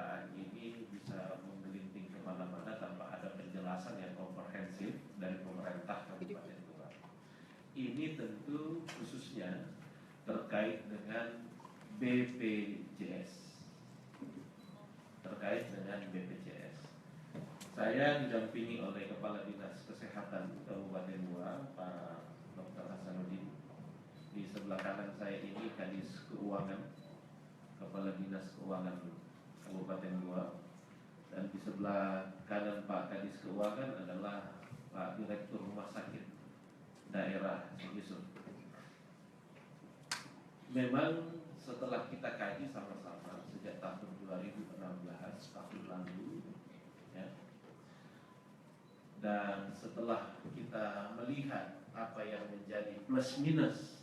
pernyataan ini bisa menggelinting kemana-mana tanpa ada penjelasan yang komprehensif dari pemerintah Kabupaten Goa. Ini tentu khususnya terkait dengan BPJS. Saya didampingi oleh Kepala Dinas Kesehatan Kabupaten Goa, Pak Dr. Hasanuddin. Di sebelah kanan saya ini Kadis Keuangan, Kepala Dinas Keuangan Kabupaten Goa, dan di sebelah kanan Pak Kadis Keuangan adalah Pak Direktur Rumah Sakit Daerah Yusuf. Memang setelah kita kaji sama-sama sejak tahun 2016 tahun lalu, ya, dan setelah kita melihat apa yang menjadi plus minus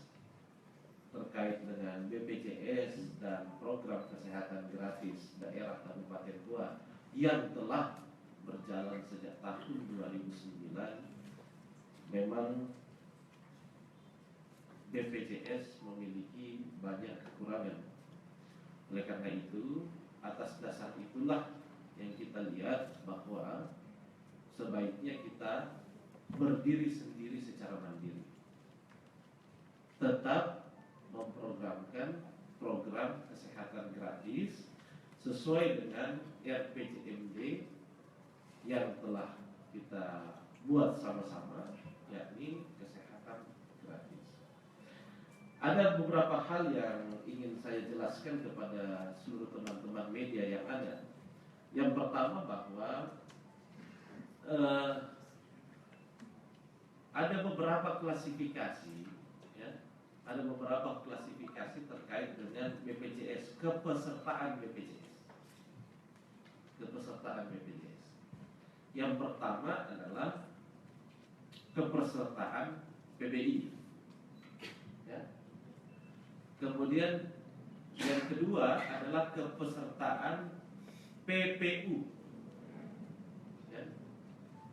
terkait dengan BPJS dan program kesehatan gratis daerah Kabupaten Goa yang telah berjalan sejak tahun 2009, memang BPJS memiliki banyak kekurangan. Oleh karena itu, atas dasar itulah yang kita lihat bahwa sebaiknya kita berdiri sendiri secara mandiri, tetap memprogramkan program kesehatan gratis sesuai dengan RPJMD yang telah kita buat sama-sama, yakni kesehatan gratis. Ada beberapa hal yang ingin saya jelaskan kepada seluruh teman-teman media yang ada. Yang pertama bahwa ada beberapa klasifikasi, ya, ada beberapa klasifikasi terkait dengan BPJS, kepesertaan BPJS. Yang pertama adalah kepesertaan PBI, ya. Kemudian yang kedua adalah kepesertaan PPU, ya.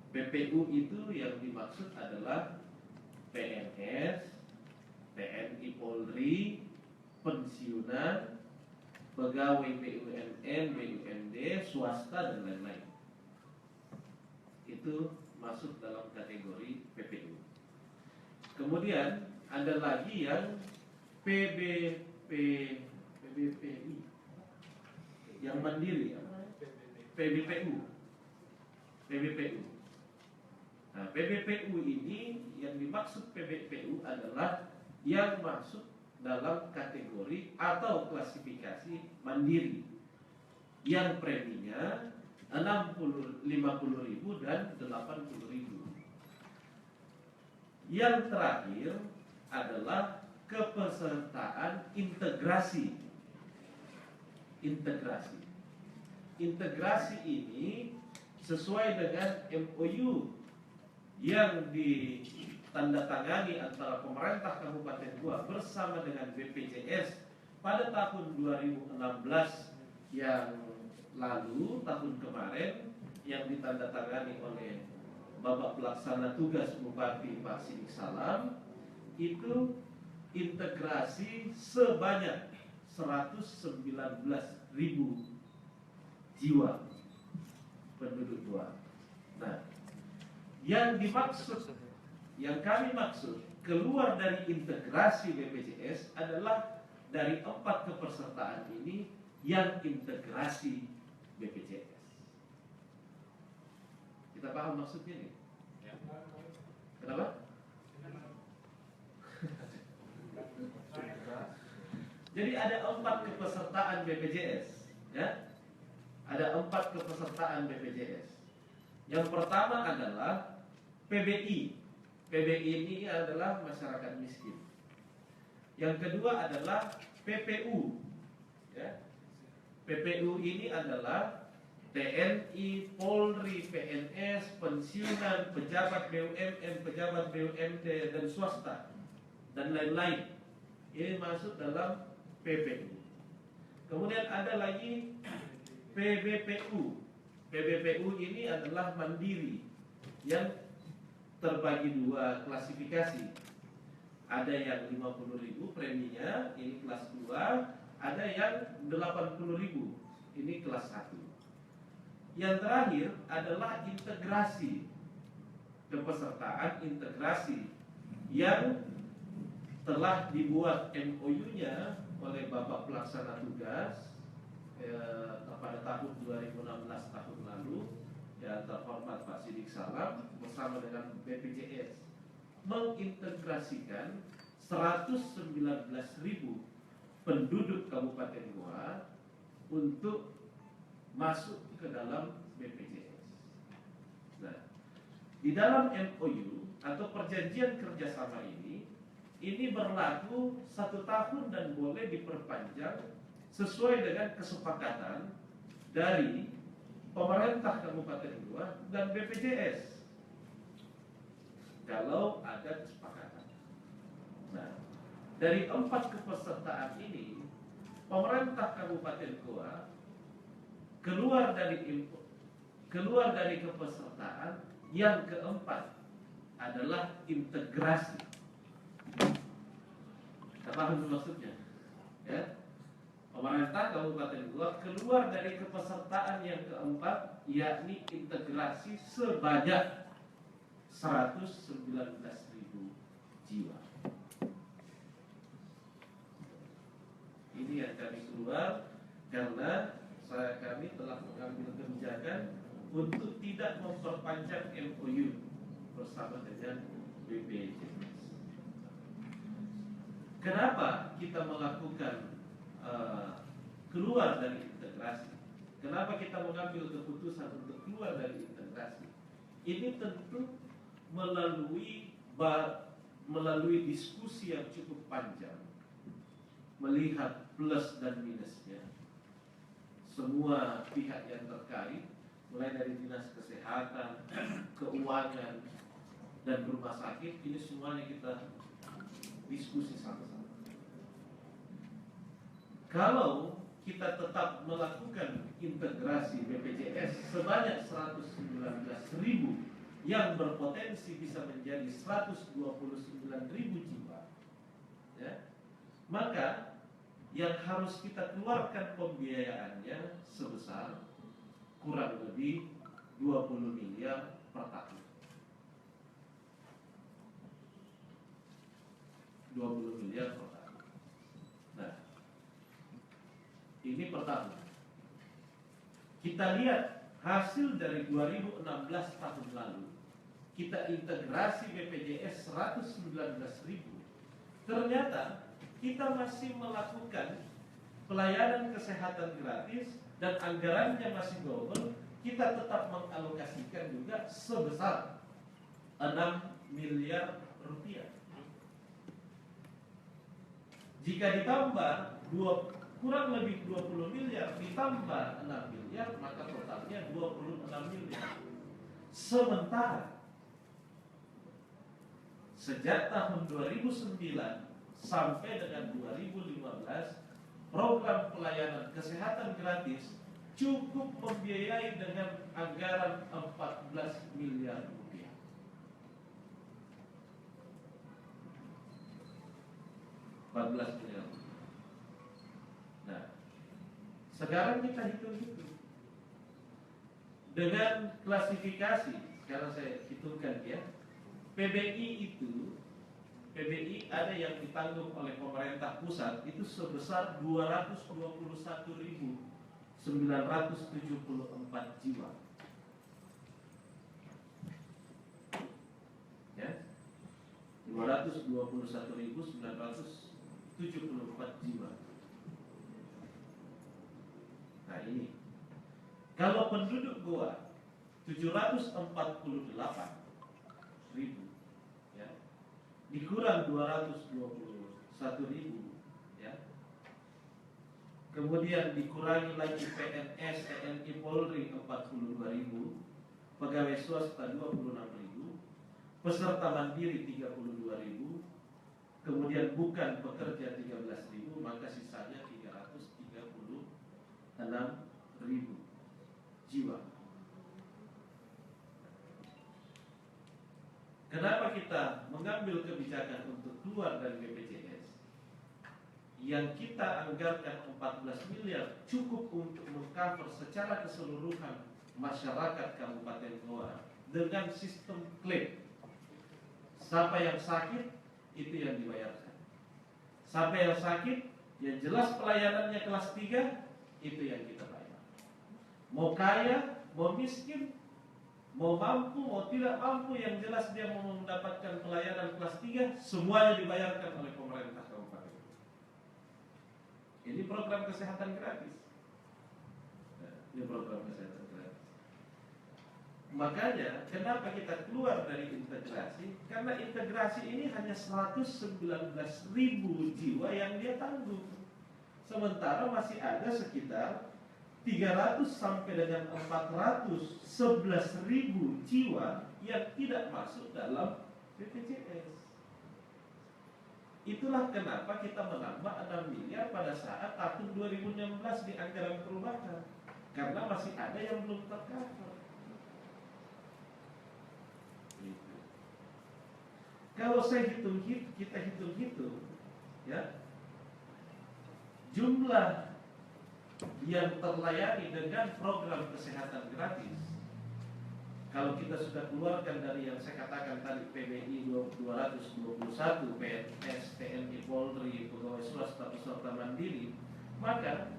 PPU itu yang dimaksud adalah PNS, TNI Polri, pensiunan, pegawai BUMN, BUMD, swasta dan lain-lain. Itu masuk dalam kategori PPU. Kemudian ada lagi yang PBPI yang mandiri, ya? PBPU. Nah, PBPU ini yang dimaksud PBPU 50 yang masuk dalam kategori atau klasifikasi mandiri yang preminya 50.000 dan 80.000. Yang terakhir adalah kepesertaan integrasi. Integrasi ini sesuai dengan MOU yang ditandatangani antara pemerintah Kabupaten Goa bersama dengan BPJS pada tahun 2016 yang lalu, tahun kemarin, yang ditandatangani oleh Bapak Pelaksana Tugas Bupati Pak Sidik Salam. Itu integrasi sebanyak 119.000 jiwa penduduk Goa. Nah, yang dimaksud, yang kami maksud keluar dari integrasi BPJS adalah dari 4 kepesertaan ini yang integrasi BPJS. Kita paham maksudnya nih? Ya. Kenapa? Jadi ada 4 kepesertaan BPJS, ya. Ada 4 kepesertaan BPJS. Yang pertama adalah PBI. PBI ini adalah masyarakat miskin. Yang kedua adalah PPU, ya. PPU ini adalah TNI, Polri, PNS, pensiunan, pejabat BUMN, pejabat BUMD dan swasta dan lain-lain. Ini masuk dalam PPU. Kemudian ada lagi PBPU. PBPU ini adalah mandiri yang terbagi 2 klasifikasi. Ada yang 50.000 preminya, ini kelas 2. Ada yang 80.000, Ini kelas 1. Yang terakhir adalah integrasi kepesertaan, integrasi yang telah dibuat MOU-nya oleh Bapak Pelaksana Tugas pada tahun 2016 tahun lalu, ya, terhormat Pak Sidik Salam bersama dengan BPJS mengintegrasikan 119.000 penduduk Kabupaten Goa untuk masuk ke dalam BPJS. Nah, di dalam MOU atau perjanjian kerjasama ini berlaku 1 tahun dan boleh diperpanjang sesuai dengan kesepakatan dari pemerintah Kabupaten Goa dan BPJS kalau ada kesepakatan. Nah, dari 4 kepesertaan ini, pemerintah Kabupaten Goa keluar dari kepesertaan. Yang keempat adalah integrasi. Paham maksudnya? Ya. Pemerintah Kabupaten Goa keluar dari kepesertaan yang keempat, yakni integrasi sebanyak 119.000 jiwa. Ini yang kami keluar karena kami telah mengambil kebijakan untuk tidak memperpanjang MOU bersama dengan BPJS. Kenapa kita melakukan keluar dari integrasi? Kenapa kita mengambil keputusan untuk keluar dari integrasi? Ini tentu melalui diskusi yang cukup panjang, melihat plus dan minusnya. Semua pihak yang terkait, mulai dari dinas kesehatan, keuangan, dan rumah sakit, ini semuanya kita diskusi sama-sama. Kalau kita tetap melakukan integrasi BPJS sebanyak 119.000 yang berpotensi bisa menjadi 129.000 jiwa, ya, maka yang harus kita keluarkan pembiayaannya sebesar kurang lebih 20 miliar per tahun. 20 miliar per tahun. Nah, ini per tahun. Kita lihat hasil dari 2016 tahun lalu. Kita integrasi BPJS 119.000. Ternyata kita masih melakukan pelayanan kesehatan gratis dan anggarannya masih double. Kita tetap mengalokasikan juga sebesar 6 miliar rupiah. Jika ditambah kurang lebih 20 miliar ditambah 6 miliar, maka totalnya 26 miliar. Sementara sejak tahun 2009 sampai dengan 2015, program pelayanan kesehatan gratis cukup membiayai dengan anggaran 14 miliar rupiah. Nah, sekarang kita hitung-hitung dengan klasifikasi. Sekarang saya hitungkan ya. PBI ada yang ditanggung oleh pemerintah pusat itu sebesar 221.974 jiwa. Ya. 221.974 jiwa. Nah, ini. Kalau penduduk Goa 748.000, ya, dikurang 221.000, ya. Kemudian dikurangi lagi PNS, TNI, Polri 42.000, pegawai swasta 26.000, peserta mandiri 32.000, kemudian bukan pekerja 13.000, maka sisanya 336.000 jiwa. Kenapa kita mengambil kebijakan untuk keluar dari BPJS? yang kita anggarkan 14 miliar cukup untuk mengcover secara keseluruhan masyarakat Kabupaten Goa dengan sistem klaim. Siapa yang sakit itu yang dibayarkan. Siapa yang sakit yang jelas pelayanannya kelas 3 itu yang kita bayar. Mau kaya, mau miskin, mau mampu, mau tidak mampu, yang jelas dia mau mendapatkan pelayanan kelas 3, semuanya dibayarkan oleh pemerintah kabupaten. Ini program kesehatan gratis. Ini program kesehatan gratis. Makanya kenapa kita keluar dari integrasi? Karena integrasi ini hanya 119.000 jiwa yang dia tanggung. Sementara masih ada sekitar 300 sampai dengan 411.000 jiwa yang tidak masuk dalam BPJS. Itulah kenapa kita menambah 6 miliar pada saat tahun 2016 di anggaran perubahan. Karena masih ada yang belum tercover. Kalau kita hitung-hitung, ya, jumlah yang terlayani dengan program kesehatan gratis, kalau kita sudah keluarkan dari yang saya katakan tadi, PBI 221, PNS, TNI, Polri, pegawai swasta, peserta mandiri, maka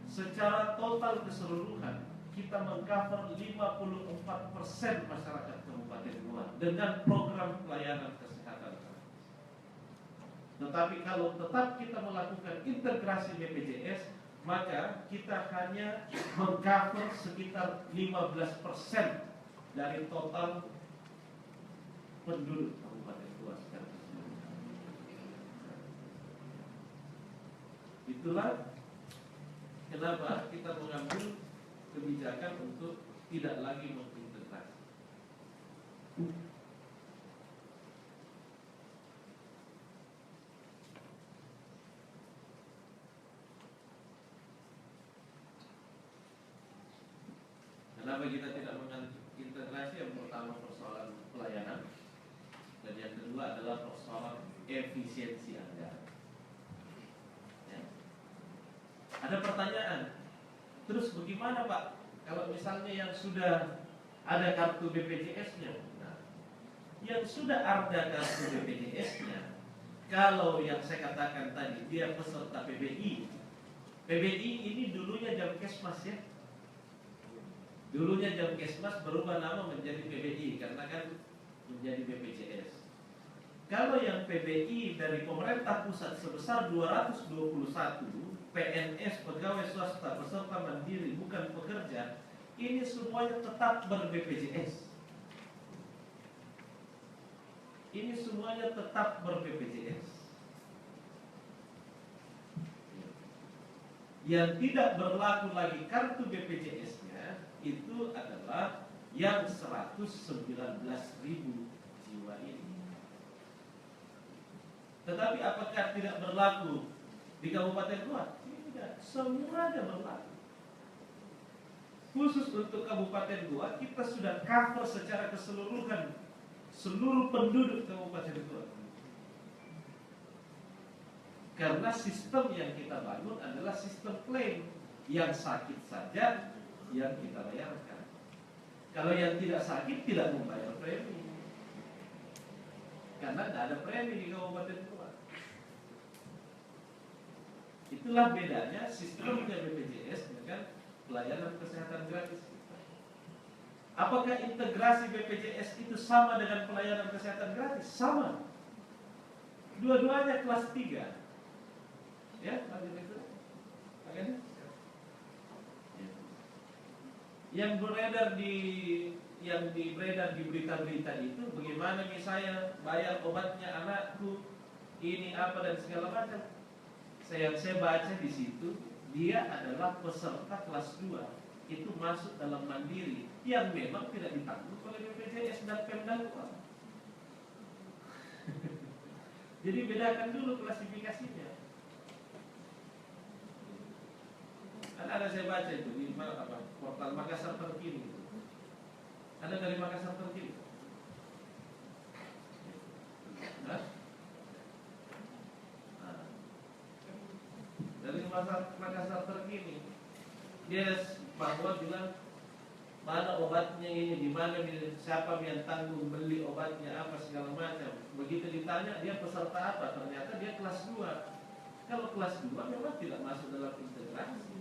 secara total keseluruhan kita mengcover 54% masyarakat Kabupaten Goa dengan program pelayanan kesehatan. Tetapi kalau tetap kita melakukan integrasi BPJS, maka kita hanya mengcover sekitar 15% dari total penduduk Kabupaten Goa secara keseluruhan. Itulah kenapa kita mengambil kebijakan untuk tidak lagi mengintegrasi. Kenapa kita tidak mengintegrasi? Yang pertama persoalan pelayanan, dan yang kedua adalah persoalan efisiensi anggaran. Ya. Ada pertanyaan, terus bagaimana Pak kalau misalnya yang sudah ada kartu BPJS-nya? Nah, yang sudah ada kartu BPJS-nya, kalau yang saya katakan tadi dia peserta PBI, PBI ini dulunya Jamkesmas, ya. Dulunya Jamkesmas berubah nama menjadi PBI karena kan menjadi BPJS. Kalau yang PBI dari pemerintah pusat sebesar 221, PNS, pegawai swasta, peserta mandiri, bukan pekerja, ini semuanya tetap ber-BPJS. Ini semuanya tetap ber-BPJS. Yang tidak berlaku lagi kartu BPJS-nya itu adalah yang 119.000 jiwa ini. Tetapi apakah tidak berlaku di Kabupaten Goa? Tidak, semuanya berlaku. Khusus untuk Kabupaten Goa, kita sudah cover secara keseluruhan seluruh penduduk Kabupaten Goa. Karena sistem yang kita bangun adalah sistem klaim, yang sakit saja yang kita bayarkan. Kalau yang tidak sakit tidak membayar premi, karena tidak ada premi di Kabupaten Goa. Itulah bedanya sistemnya BPJS dengan pelayanan kesehatan gratis kita. Apakah integrasi BPJS itu sama dengan pelayanan kesehatan gratis? Sama. Dua-duanya kelas 3. Ya, lanjut itu. Bagaimana? Yang beredar di berita-berita itu, bagaimana misalnya bayar obatnya anakku, ini apa dan segala macam. Saya baca di situ, dia adalah peserta kelas 2, itu masuk dalam mandiri yang memang tidak ditanggung oleh BPJS dan Pemda. Jadi bedakan dulu klasifikasinya. Ada saya baca itu di portal Makassar Terkini. Ada dari Makassar Terkini? Nah, Makassar terkini. Dia bahwa bilang mana obatnya ini, di mana, siapa yang tanggung beli obatnya, apa segala macam. Begitu ditanya dia peserta apa, ternyata dia kelas 2. Kalau kelas 2 memang tidak masuk dalam integrasi,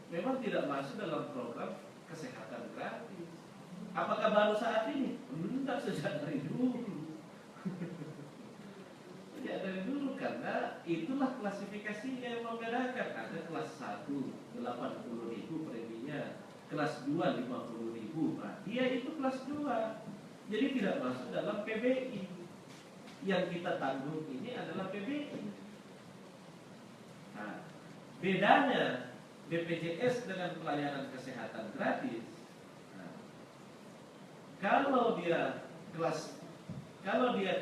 memang tidak masuk dalam program kesehatan gratis. Apakah baru saat ini? Tidak, sejak dari dulu. Sejak dari dulu, karena itulah klasifikasinya yang membedakan. Ada kelas 1 80.000 preminya, kelas 2 50.000. Nah, dia itu kelas 2. Jadi tidak masuk dalam PBI. Yang kita tanggung ini adalah PBI. Nah, bedanya BPJS dengan pelayanan kesehatan gratis. Nah, kalau dia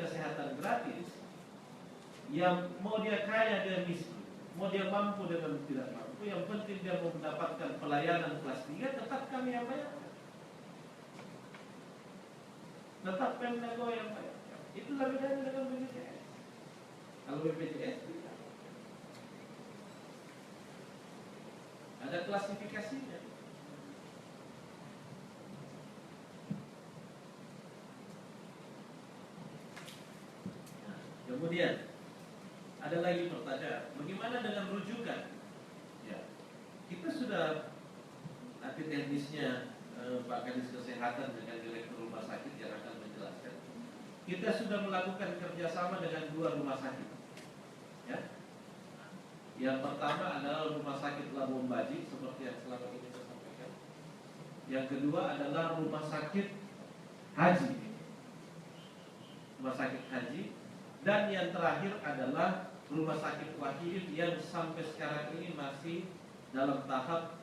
kesehatan gratis, yang mau dia kaya dia miskin, mau dia mampu dengan tidak mampu, yang penting dia mau mendapatkan pelayanan kelas 3, tetap kami yang bayar. Tetap Pemdago yang bayar. Itulah bedanya dengan BPJS. Kalau BPJS tidak. Ada klasifikasinya. Nah, kemudian ada lagi pertanyaan, bagaimana dengan rujukan? Ya, kita sudah nanti teknisnya Pak Kadis Kesehatan dengan Direktur Rumah Sakit yang akan menjelaskan. Kita sudah melakukan kerjasama dengan 2 rumah sakit. Ya. Yang pertama adalah Rumah Sakit Labuan Baji, seperti yang selama ini saya sampaikan. Yang kedua adalah Rumah Sakit Haji, Rumah Sakit Haji. Dan yang terakhir adalah Rumah Sakit Wahid yang sampai sekarang ini masih dalam tahap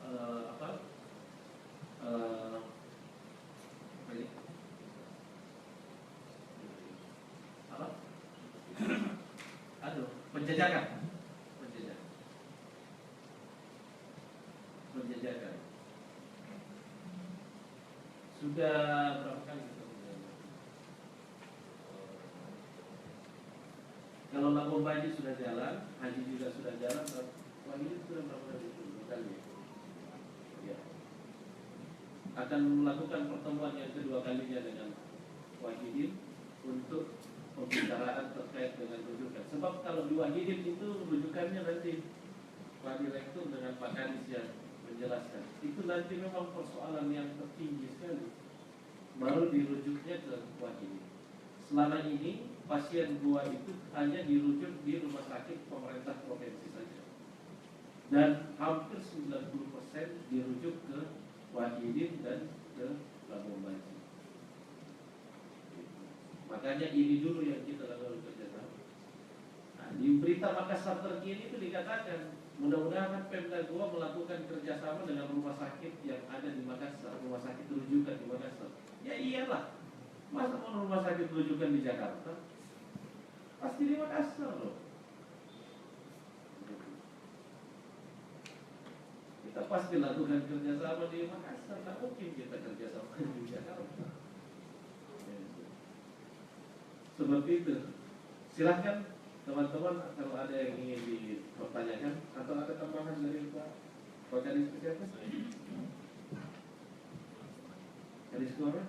penjajakan. Sudah berapa kali kita menjalankan? Kalau Labuan Baji sudah jalan, Haji juga sudah jalan, Wahid sudah berapa kali? 2 kali. Ya. Akan melakukan pertemuan yang kedua kalinya dengan Wahidin untuk pembicaraan terkait dengan rujukan. Sebab kalau di Wahidin itu rujukannya nanti Pak Direktur dengan Pak Kadis yang menjelaskan. Itu nanti memang persoalan yang tertinggi sekali. Baru dirujuknya ke Wahidin. Selama ini pasien 2 itu hanya dirujuk di rumah sakit pemerintah provinsi saja. Dan hampir 90% dirujuk ke Wahidin dan ke Labuan Baji. Makanya ini dulu yang kita lakukan kerjasama. Nah, di berita Makassar terkini itu dikatakan mudah-mudahan Pemda Goa melakukan kerjasama dengan rumah sakit yang ada di Makassar, rumah sakit rujukan di Makassar. Ya iyalah, masa mau rumah sakit rujukan di Jakarta? Pasti di Makassar loh. Kita pasti lakukan kerjasama di Makassar, tak mungkin kita kerjasama di Jakarta. Seperti itu. Silahkan teman-teman kalau ada yang ingin dipertanyakan atau ada tambahan dari Pak Kadis Kesehatan. Kadis Keluarga?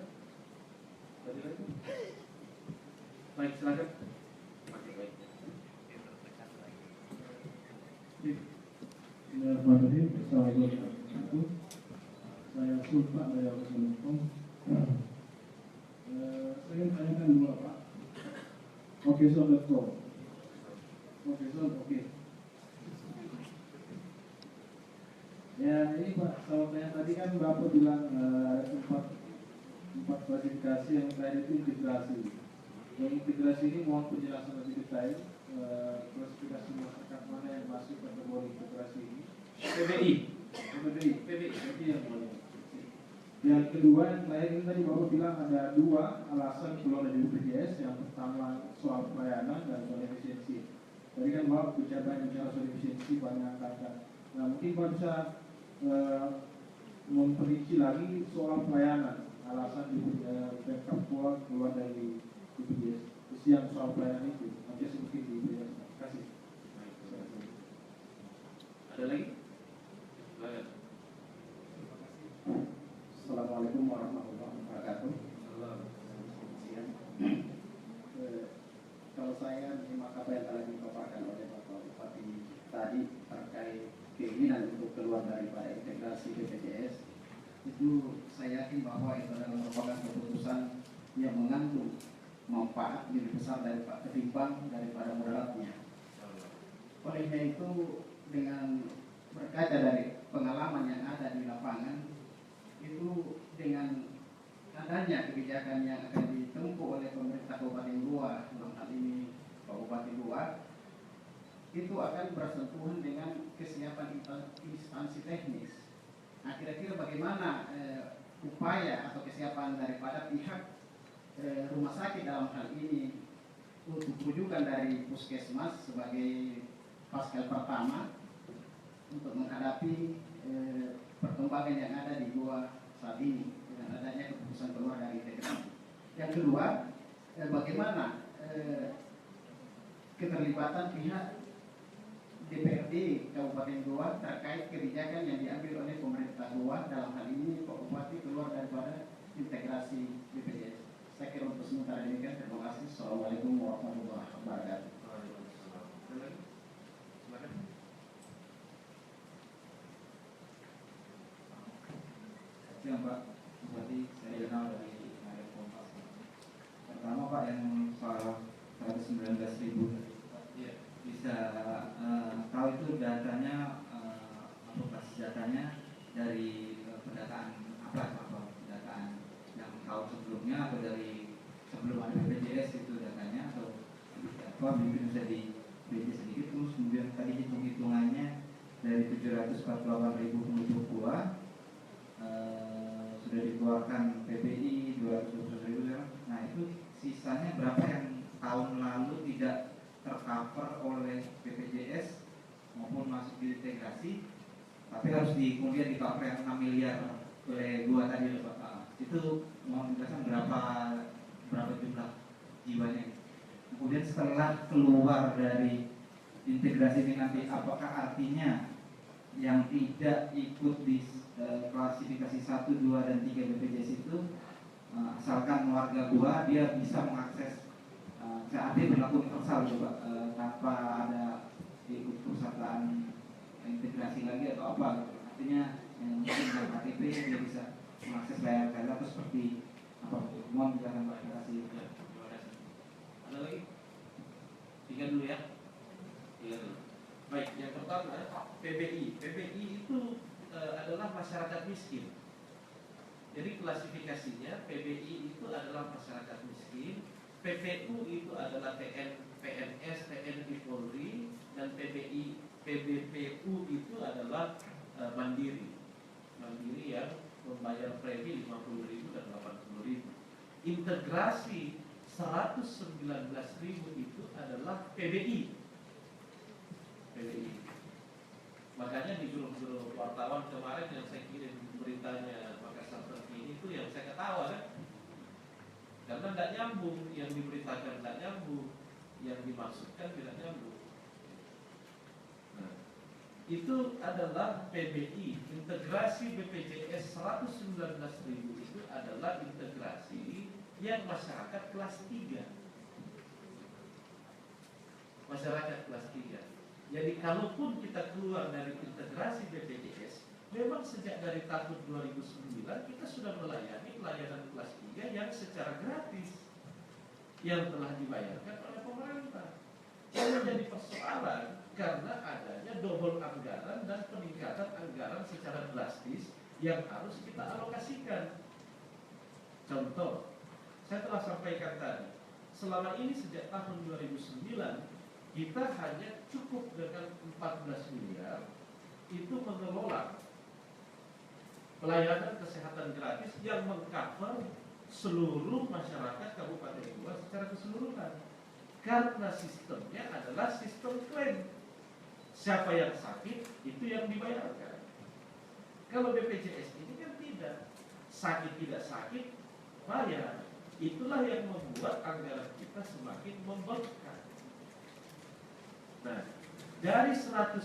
Baik, silakan. Bismillahirrahmanirrahim. Assalamualaikum warahmatullahi wabarakatuh. Saya Sultan dari Assalamualaikum. Saya ingin tanyakan dulu Pak. Oke, Sobat.com. Oke, Sobat, oke. Ya, ini Pak, kalau saya tadi kan Bapak bilang ada empat klasifikasi yang terakhir itu integrasi. Yang integrasi ini mohon penjelasan lebih detail. Klasifikasi masyarakat mana yang masuk kategori integrasi ini? PBI yang boleh. Yang kedua, yang terakhir ini tadi Bapak bilang ada 2 alasan keluar dari BPJS. Yang pertama soal pelayanan dan soal efisiensi. Tadi kan Bapak bicara soal efisiensi banyak kata. Nah, mungkin Bapak bisa memperinci lagi soal pelayanan. Alasan di backup keluar dari BPJS. Yang soal pelayanan itu nanti sedikit di BPJS. Terima kasih. Ada itu saya yakin bahwa itu adalah merupakan keputusan yang mengandung manfaat lebih besar ketimbang daripada mudaratnya. Olehnya itu, dengan berkaca dari pengalaman yang ada di lapangan, itu dengan adanya kebijakan yang akan ditempuh oleh pemerintah Kabupaten Goa, dalam hal ini Pak Bupati Goa, itu akan bersentuhan dengan kesiapan instansi teknis. Nah, kira-kira bagaimana upaya atau kesiapan daripada pihak rumah sakit dalam hal ini untuk rujukan dari puskesmas sebagai paskel pertama untuk menghadapi perkembangan yang ada di Goa saat ini dengan adanya keputusan keluar dari integrasi. Yang kedua, bagaimana keterlibatan pihak DPRD Kabupaten Goa terkait kebijakan yang diambil oleh pemerintah Goa, dalam hal ini Pak Bupati keluar daripada integrasi BPJS. Saya kira untuk sementara demikian. Terima kasih. Assalamualaikum warahmatullahi wabarakatuh. Ya Pak Bupati, saya kenal dari Mario Kompas. Pertama Pak, yang soal 119.000 bisa tahu itu datanya apa basis datanya dari pendataan apa pendataan yang tahun sebelumnya atau dari sebelum ada BPJS itu datanya, atau apa mungkin bisa diberi sedikit. Terus kemudian tadi hitung-hitungannya dari 748.000 penduduk Goa sudah dikeluarkan PBI 220.000 sekarang. Nah, itu sisanya berapa yang tahun lalu tidak tercover oleh BPJS maupun masuk di integrasi, tapi harus kemudian di cover yang 6 miliar oleh Goa tadi Pak. Itu mohon penjelasan berapa jumlah jiwanya. Kemudian setelah keluar dari integrasi ini nanti, apakah artinya yang tidak ikut di klasifikasi 1, 2, dan 3 BPJS itu asalkan warga Goa dia bisa mengakses CAD berlaku universal gitu Pak, tanpa ada ikut perusahaan integrasi lagi atau apa gitu. Artinya yang mungkin dengan KTP dia bisa mengakses layanan KTP atau seperti apa? Mohon penjelasan Pak. Terima kasih. Terima kasih. Ada lagi? 3 dulu ya. 3 dulu. Baik, yang pertama PBI. PBI itu adalah masyarakat miskin. Jadi klasifikasinya PBI itu adalah masyarakat miskin, PPU itu adalah PNS, TNI Polri, dan PBPU itu adalah mandiri. Mandiri yang membayar premi 50.000 dan 80.000. Integrasi 119.000 itu adalah PBI. Makanya di grup wartawan kemarin yang saya kirim beritanya Makassar terkini itu yang saya ketawa kan, karena tidak nyambung, yang diberitakan tidak nyambung, yang dimaksudkan tidak nyambung. Nah, itu adalah PBI. Integrasi BPJS 119.000 itu adalah integrasi yang masyarakat kelas 3. Masyarakat kelas 3. Jadi kalaupun kita keluar dari integrasi BPJS, memang sejak dari tahun 2009 kita sudah melayani pelayanan kelas 3 yang secara gratis, yang telah dibayarkan oleh pemerintah. Yang menjadi persoalan karena adanya double anggaran dan peningkatan anggaran secara drastis yang harus kita alokasikan. Contoh, saya telah sampaikan tadi, selama ini sejak tahun 2009 kita hanya cukup dengan 14 miliar itu mengelola pelayanan kesehatan gratis yang mengcover seluruh masyarakat Kabupaten Goa secara keseluruhan. Karena sistemnya adalah sistem klaim. Siapa yang sakit itu yang dibayarkan. Kalau BPJS ini kan tidak. Sakit tidak sakit bayar. Itulah yang membuat anggaran kita semakin membengkak. Nah, dari 119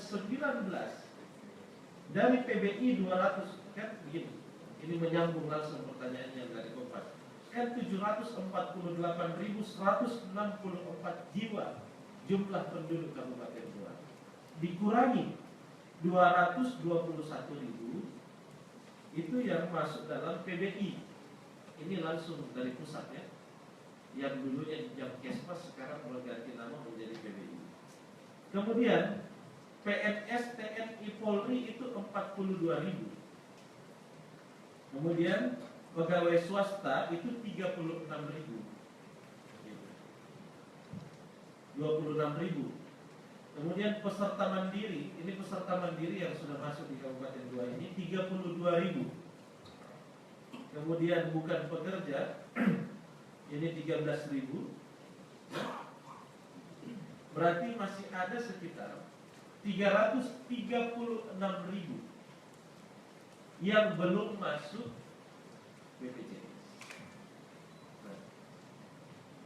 dari PBI 200 kan begini. Ini menyambung langsung pertanyaannya dari Kompas. Kan 748.164 jiwa jumlah penduduk Kabupaten Goa. Dikurangi 221.000 itu yang masuk dalam PBI. Ini langsung dari pusat ya. Yang dulunya jam Kesmas sekarang berganti nama menjadi PBI. Kemudian PNS, TNI, Polri itu 42.000. Kemudian pegawai swasta itu 36.000. 26.000. Kemudian peserta mandiri, ini peserta mandiri yang sudah masuk di Kabupaten Goa ini 32.000. Kemudian bukan pekerja ini 13.000. Berarti masih ada sekitar 336.000 yang belum masuk BPJS. Nah,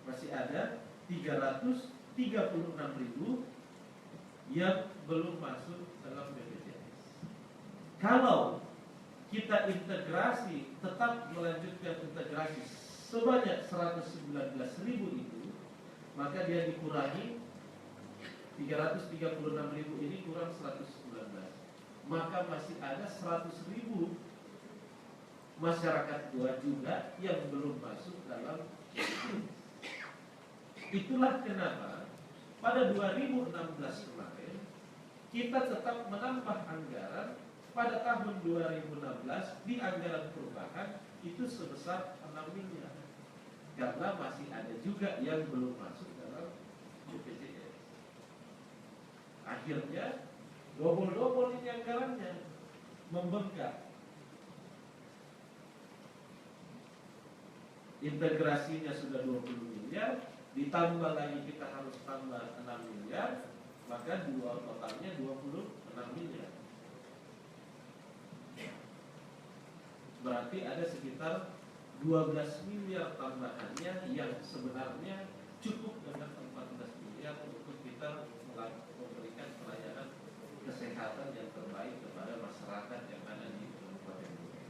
masih ada 336.000 yang belum masuk dalam BPJS. Kalau kita integrasi, tetap melanjutkan integrasi sebanyak 119.000 itu, maka dia dikurangi 336.000 ini kurang 119, maka masih ada 100.000 masyarakat Goa juga yang belum masuk dalam BPJS. Itulah kenapa pada 2016 kemarin kita tetap menambah anggaran pada tahun 2016 di anggaran perubahan itu sebesar 6 miliar. Karena masih ada juga yang belum masuk dalam BPJS. Akhirnya double ini anggarannya membengkak. Integrasinya sudah 20 miliar, ditambah lagi kita harus tambah 6 miliar, maka totalnya 26 miliar. Berarti ada sekitar 12 miliar tambahannya yang sebenarnya cukup dengan 14 miliar untuk kita memberikan pelayanan kesehatan yang terbaik kepada masyarakat yang ada di Kabupaten Goa.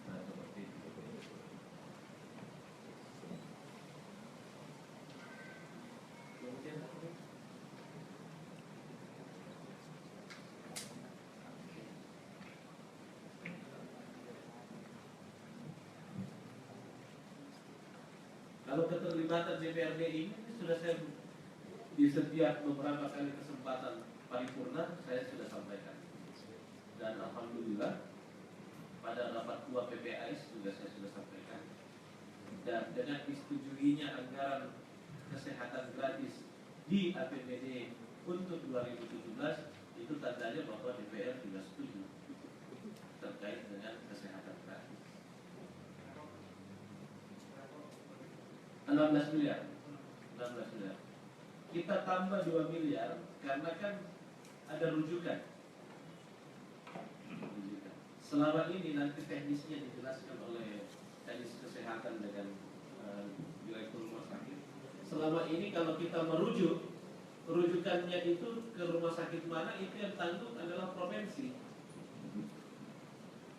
Nah, seperti itu. Kemudian kalau keterlibatan DPRD ini sudah saya di setiap beberapa kali kesempatan paripurna saya sudah sampaikan, dan alhamdulillah pada rapat 2 PPAIS juga saya sudah sampaikan, dan dengan disetujuinya anggaran kesehatan gratis di APBD untuk 2017 itu tandanya bahwa DPR juga setuju terkait dengan kesehatan gratis. 16 miliar. Kita tambah 2 miliar karena kan ada rujukan. Selama ini nanti teknisnya dijelaskan oleh teknis kesehatan dengan direktur rumah sakit. Selama ini kalau kita merujuk, rujukannya itu ke rumah sakit mana, itu yang tanggung adalah provinsi.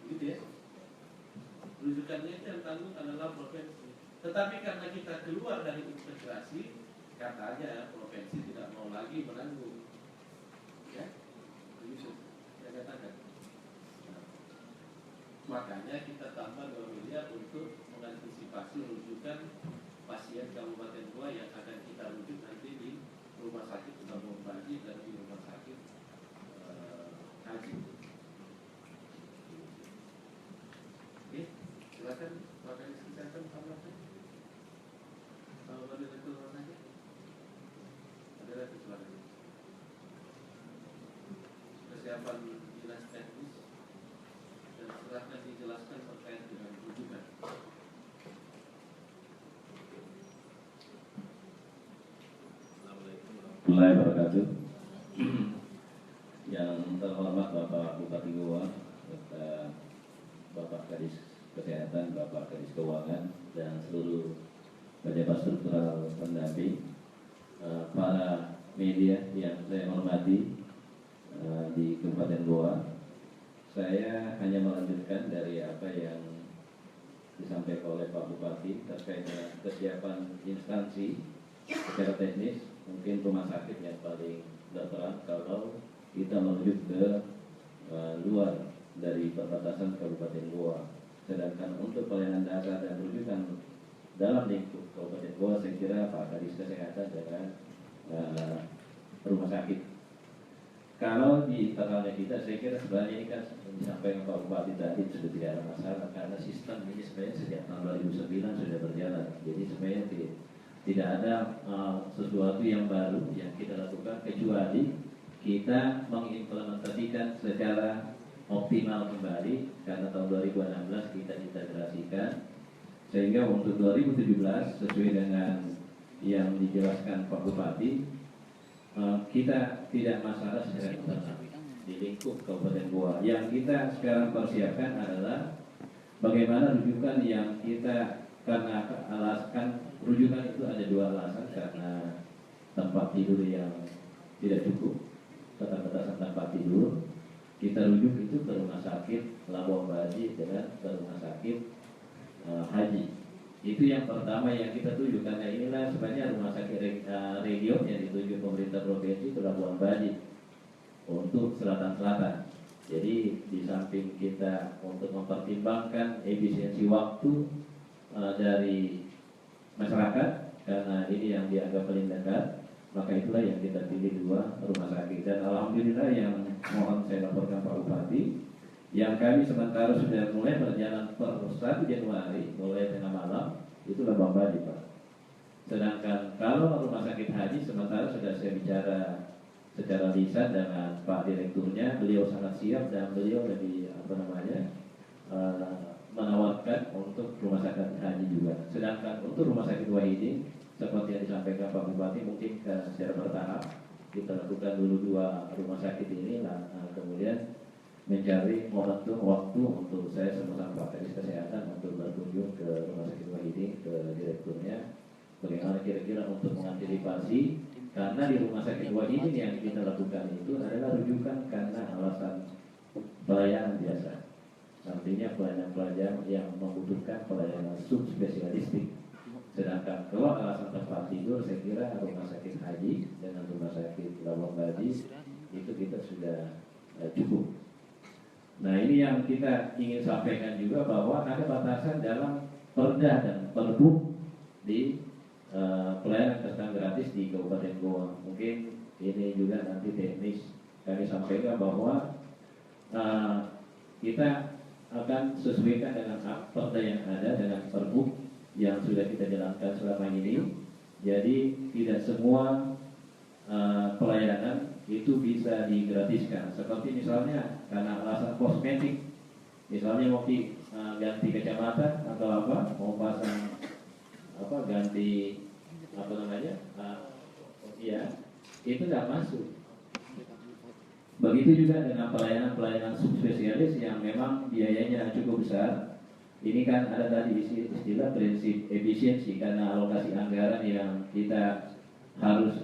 Gitu ya. Rujukannya itu yang tanggung adalah provinsi. Tetapi karena kita keluar dari integrasi, katanya provinsi tidak mau lagi menanggung. Ya, begitu saya katakan. Nah, makanya kita tambah 2 miliar untuk mengantisipasi rujukan pasien Kabupaten Goa yang akan kita rujuk nanti di rumah sakit Tabung Baji dan di rumah sakit Haji. Oke, silakan Pak Kadis Kesehatan tambahkan. Kalau ada direktur rumah sakit, ada direktur silakan. Kesiapan dinas teknis dan silahkan dijelaskan terkait dengan rujukan. Assalamualaikum warahmatullahi wabarakatuh. Yang terhormat Bapak Bupati Goa, Bapak Kadis Kesehatan, Bapak Kadis Keuangan, dan seluruh pejabat struktural pendamping, para media yang saya hormati di Kabupaten Goa. Saya hanya melanjutkan dari apa yang disampaikan oleh Pak Bupati terkait dengan kesiapan instansi secara teknis. Mungkin rumah sakit yang paling terang kalau kita menuju ke luar dari perbatasan Kabupaten Goa. Sedangkan untuk pelayanan dasar dan rujukan dalam lingkup Kabupaten Goa, saya kira Pak Kadis Kesehatan dengan rumah sakit. Kalau di internalnya kita, saya kira sebenarnya ini kan disampaikan Pak Bupati tadi sudah tidak ada masalah karena sistem ini sebenarnya sejak tahun 2009 sudah berjalan. Jadi sebenarnya tidak ada sesuatu yang baru yang kita lakukan kecuali kita mengimplementasikan secara optimal kembali karena tahun 2016 kita integrasikan sehingga untuk 2017 sesuai dengan yang dijelaskan Pak Bupati kita tidak masalah secara internal di lingkup Kabupaten Goa. Yang kita sekarang persiapkan adalah bagaimana rujukan yang kita, karena alaskan rujukan itu ada dua alasan, karena tempat tidur yang tidak cukup, keterbatasan tempat tidur, kita rujuk itu ke rumah sakit Labuan Baji dengan ke rumah sakit haji. Itu yang pertama yang kita tuju, karena inilah sebenarnya rumah sakit region yang dituju pemerintah provinsi ke Labuan Baji untuk selatan-selatan. Jadi di samping kita untuk mempertimbangkan efisiensi waktu dari masyarakat, karena ini yang dianggap paling dekat, maka itulah yang kita pilih dua rumah sakit. Dan alhamdulillah yang mohon saya laporkan Pak Bupati, yang kami sementara sudah mulai berjalan per 1 Januari mulai tengah malam itu Labuan Baji, Pak. Sedangkan kalau rumah sakit haji sementara sudah saya bicara secara lisan dengan Pak Direkturnya, beliau sangat siap dan beliau lebih menawarkan untuk rumah sakit haji juga. Sedangkan untuk rumah sakit Wahidin seperti yang disampaikan Pak Bupati mungkin secara bertahap kita lakukan dulu dua rumah sakit ini, kemudian mencari momentum waktu untuk saya sama Pak Kadis Kesehatan untuk berkunjung ke rumah sakit Wahidin, ke direkturnya, bagaimana kira-kira untuk mengantisipasi, karena di rumah sakit Wahidin yang kita lakukan itu adalah rujukan karena alasan pelayanan biasa, artinya pelayanan yang membutuhkan pelayanan subspesialistik. Sedangkan kalau alasan tempat tidur, saya kira rumah sakit haji dengan rumah sakit Labuan Baji itu kita sudah cukup. Nah, ini yang kita ingin sampaikan juga bahwa ada batasan dalam perda dan perbuk di pelayanan kesehatan gratis di Kabupaten Goa. Mungkin ini juga nanti teknis kami sampaikan bahwa kita akan sesuaikan dengan perda yang ada dengan perbuk yang sudah kita jalankan selama ini. Jadi tidak semua pelayanan itu bisa digratiskan. Seperti misalnya karena alasan kosmetik, misalnya mau ganti kacamata atau apa, mau pasang ganti itu tidak masuk. Begitu juga dengan pelayanan subspesialis yang memang biayanya cukup besar. Ini kan ada tadi istilah prinsip efisiensi, karena alokasi anggaran yang kita harus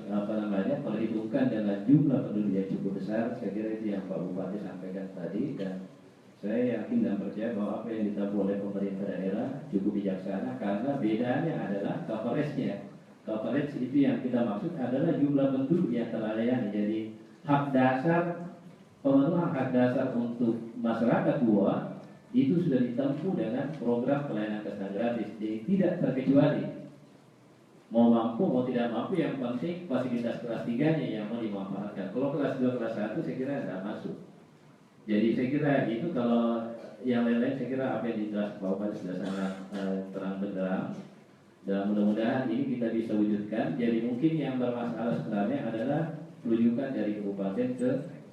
perhitungkan dengan jumlah penduduk yang cukup besar. Saya kira itu yang Pak Bupati sampaikan tadi, dan saya yakin dan percaya bahwa apa yang ditempuh oleh pemerintah daerah cukup bijaksana, karena bedanya adalah coverage-nya. Coverage itu yang kita maksud adalah jumlah penduduk yang terlayani. Jadi hak dasar, pemenuhan hak dasar untuk masyarakat Goa itu sudah ditempuh dengan program pelayanan kesehatan gratis. Jadi tidak terkecuali mau mampu mau tidak mampu, yang penting fasilitas kelas 3-nya yang mau dimanfaatkan. Kalau kelas 2, kelas 1 saya kira tidak masuk. Jadi saya kira itu, kalau yang lain-lain saya kira apa yang dijelaskan Pak Bupati sudah sangat terang benderang, dan mudah-mudahan ini kita bisa wujudkan. Jadi mungkin yang bermasalah sebenarnya adalah rujukan dari kabupaten ke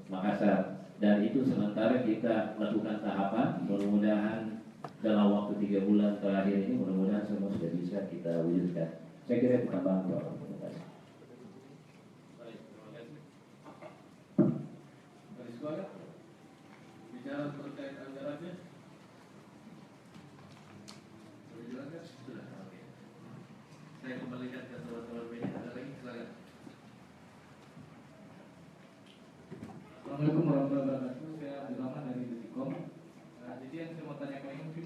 Makassar, dan itu sementara kita lakukan tahapan. Mudah-mudahan dalam waktu 3 bulan terakhir ini mudah-mudahan semua sudah bisa kita wujudkan. Saya kira itu tambahan Pak. Baik, terima kasih. Garis bawah, bicara terkait anggarannya. Sudah jelaskan? Sudah. Oke. Saya kembalikan ke teman-teman media. Ada lagi? Silakan. Assalamualaikum warahmatullahi wabarakatuh. Saya Abdul Rahman dari Detikom. Jadi yang saya mau tanyakan ini mungkin